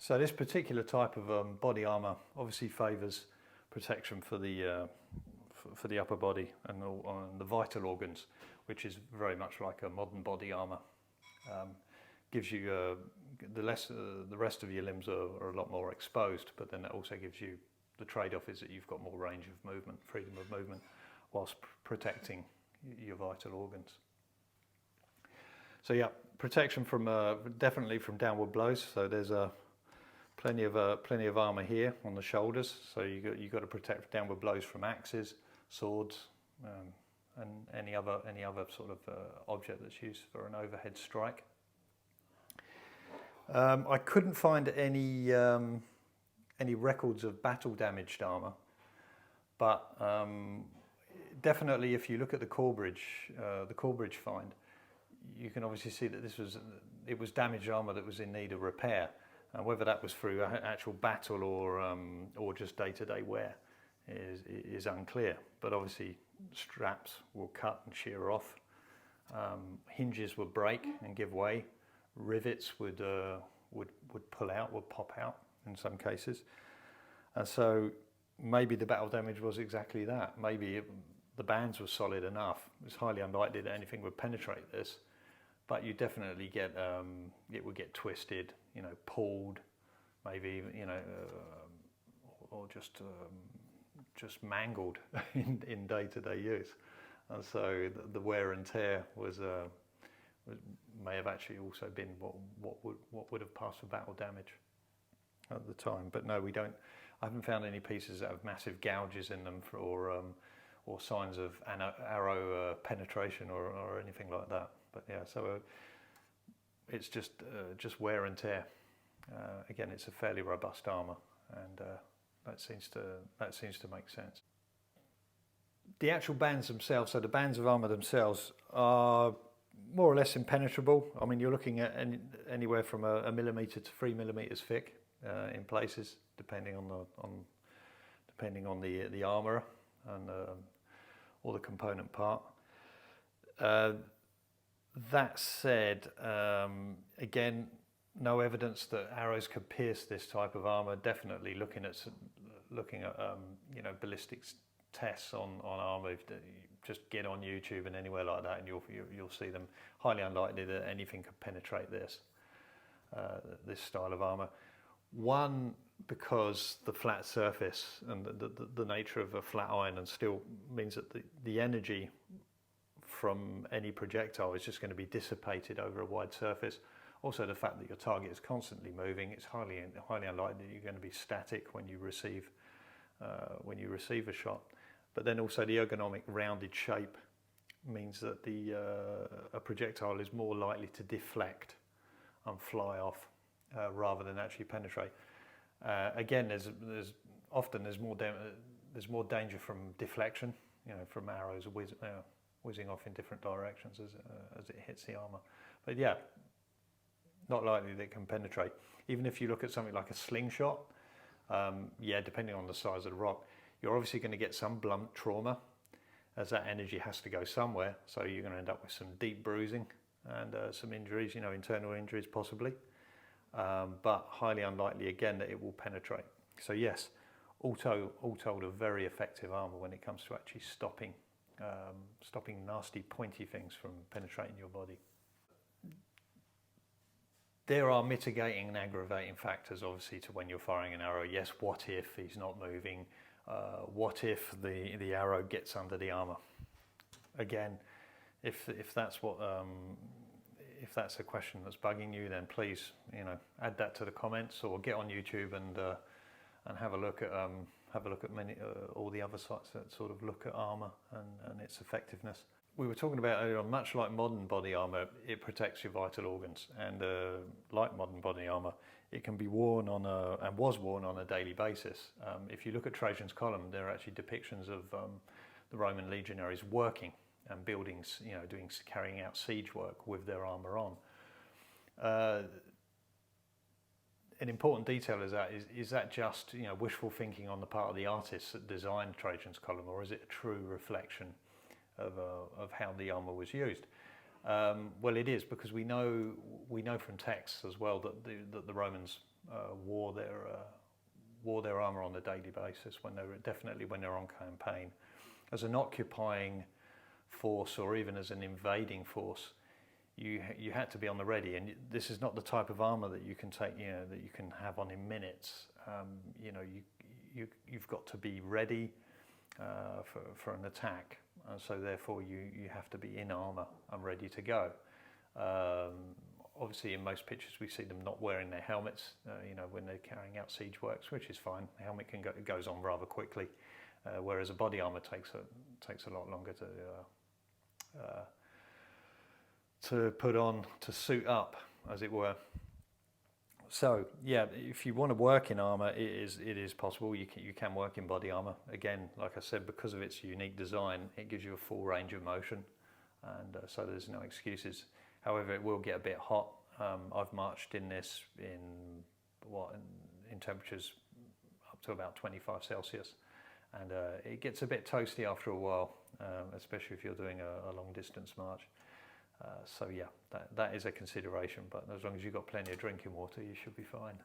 So this particular type of body armour obviously favours protection for the upper body and the vital organs, which is very much like a modern body armour. Gives you the rest of your limbs are a lot more exposed, but then it also gives you, the trade-off is that you've got more range of movement, freedom of movement, whilst protecting your vital organs. So yeah, protection from definitely from downward blows. So there's plenty of armour here on the shoulders. So you got to protect downward blows from axes, swords, and any other sort of object that's used for an overhead strike. I couldn't find any records of battle damaged armour, but definitely if you look at the Corbridge find, you can obviously see that it was damaged armour that was in need of repair. Whether that was through actual battle or just day-to-day wear is unclear. But obviously straps will cut and shear off, hinges would break and give way, rivets would pull out, would pop out in some cases, and so maybe the battle damage was exactly that. Maybe the bands were solid enough. It's highly unlikely that anything would penetrate this, but you definitely get it would get twisted, pulled, maybe or just mangled in day-to-day use, and so the wear and tear may have actually also been what would have passed for battle damage at the time. But no, we don't. I haven't found any pieces that have massive gouges in them or signs of arrow penetration or anything like that. But yeah, so it's just wear and tear. Again, it's a fairly robust armour, and that seems to make sense. The actual bands themselves, so the bands of armour themselves, are more or less impenetrable. I mean, you're looking at anywhere from a millimetre to 3 millimetres thick in places, depending on the armourer and or the component part. That said, again, no evidence that arrows could pierce this type of armour. Definitely looking at ballistics tests on armour. Just get on YouTube and anywhere like that, and you'll see them. Highly unlikely that anything could penetrate this style of armour. One, because the flat surface and the nature of a flat iron and steel means that the energy from any projectile is just going to be dissipated over a wide surface. Also, the fact that your target is constantly moving, it's highly unlikely that you're going to be static when you receive a shot. But then also the ergonomic rounded shape means that a projectile is more likely to deflect and fly off rather than actually penetrate. Again, there's more danger from deflection, from arrows whizzing off in different directions as it hits the armour. But yeah, not likely that it can penetrate. Even if you look at something like a slingshot, depending on the size of the rock, you're obviously going to get some blunt trauma, as that energy has to go somewhere. So you're going to end up with some deep bruising and some injuries, internal injuries possibly, but highly unlikely again that it will penetrate. So yes, all told, a very effective armour when it comes to actually stopping nasty pointy things from penetrating your body. There are mitigating and aggravating factors, obviously, to when you're firing an arrow. Yes, what if he's not moving? What if the arrow gets under the armour? Again, if that's a question that's bugging you, then please, add that to the comments or get on YouTube and have a look at many all the other sites that sort of look at armour and its effectiveness. We were talking about earlier on, much like modern body armour, it protects your vital organs, and like modern body armour, it can be worn and was worn on a daily basis. If you look at Trajan's Column, there are actually depictions of the Roman legionaries working and buildings, carrying out siege work with their armour on. An important detail is that just wishful thinking on the part of the artists that designed Trajan's Column, or is it a true reflection of how the armour was used? Well, it is, because we know from texts as well that the Romans wore their armour on a daily basis definitely when they're on campaign. As an occupying force, or even as an invading force, you had to be on the ready, and this is not the type of armour that you can take, that you can have on in minutes. You've got to be ready for an attack, and so therefore you have to be in armour and ready to go. Obviously, in most pictures we see them not wearing their helmets, when they're carrying out siege works, which is fine. The helmet goes on rather quickly, whereas a body armour takes a lot longer to put on, to suit up, as it were. So yeah, if you want to work in armour, it is possible. You can work in body armour. Again, like I said, because of its unique design, it gives you a full range of motion, and so there's no excuses. However, it will get a bit hot. I've marched in this in temperatures up to about 25 Celsius, and it gets a bit toasty after a while, especially if you're doing a long distance march. So yeah, that is a consideration, but as long as you've got plenty of drinking water, you should be fine.